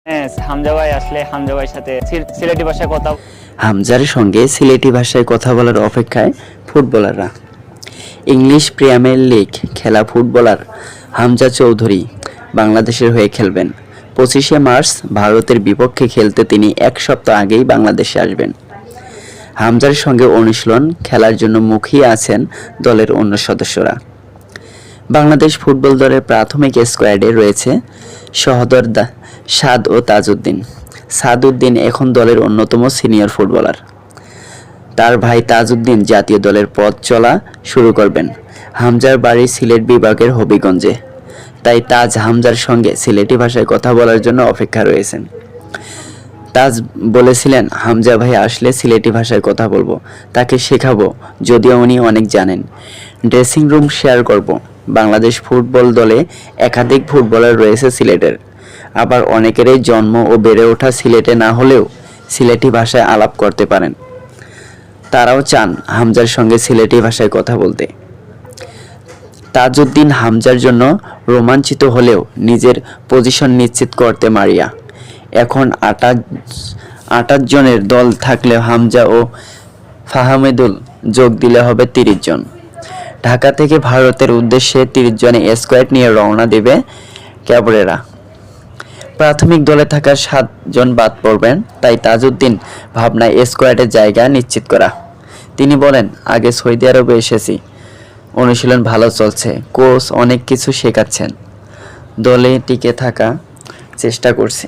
হ্যাঁ, হামজা ভাই আসলে হামজা ভাইয়ের সাথে সিলেটি ভাষায় কথা। হামজার সঙ্গে সিলেটি ভাষায় কথা বলার অপেক্ষায় ফুটবলাররা। ইংলিশ প্রিমিয়ার লিগ খেলা ফুটবলার হামজা চৌধুরী বাংলাদেশের হয়ে খেলবেন। 25শে মার্চ ভারতের বিপক্ষে খেলতে তিনি এক সপ্তাহ আগেই বাংলাদেশে আসবেন। হামজার সঙ্গে অনুশীলন খেলার জন্য মুখিয়ে আছেন দলের অন্য সদস্যরা। বাংলাদেশ ফুটবল দলের প্রাথমিক স্কোয়াডে রয়েছে সহোদর সাদ ও তাজউদ্দিন। সাদউদ্দিন এখন দলের অন্যতম সিনিয়র ফুটবলার। তার ভাই তাজউদ্দিন জাতীয় দলের পথ চলা শুরু করবেন। হামজার বাড়ি সিলেট বিভাগের হবিগঞ্জে, তাই তাজ হামজার সঙ্গে সিলেটি ভাষায় কথা বলার জন্য অপেক্ষা রয়েছেন। তাজ বলেছিলেন, হামজা ভাই আসলে সিলেটি ভাষায় কথা বলবো, তাকে শেখাবো, যদিও উনি অনেক জানেন। ড্রেসিং রুম শেয়ার করব। বাংলাদেশ ফুটবল দলে একাধিক ফুটবলার রয়েছে সিলেটের, আবার অনেকেরই জন্ম ও বেড়ে ওঠা সিলেটে না হলেও সিলেটি ভাষায় আলাপ করতে পারেন। তারাও চান হামজার সঙ্গে সিলেটি ভাষায় কথা বলতে। তাজউদ্দিন হামজার জন্য রোমাঞ্চিত হলেও নিজের পজিশন নিশ্চিত করতে মারিয়া। এখন 28 জনের দল থাকলেও হামজা ও ফাহামেদুল যোগ দিলে হবে 30 জন। ঢাকা থেকে ভারতের উদ্দেশ্যে 30 জনের স্কোয়াড নিয়ে রওনা দেবে ক্যাবরেরা। প্রাথমিক দলে থাকা 7 জন বাদ পড়বেন, তাই তাজউদ্দিন ভাবনায় স্কোয়াডের জায়গা নিশ্চিত করা। তিনি বলেন, আগে সৌদি আরবে এসেছি, অনুশীলন ভালো চলছে, কোচ অনেক কিছু শেখাচ্ছেন, দলে টিকে থাকা চেষ্টা করছি।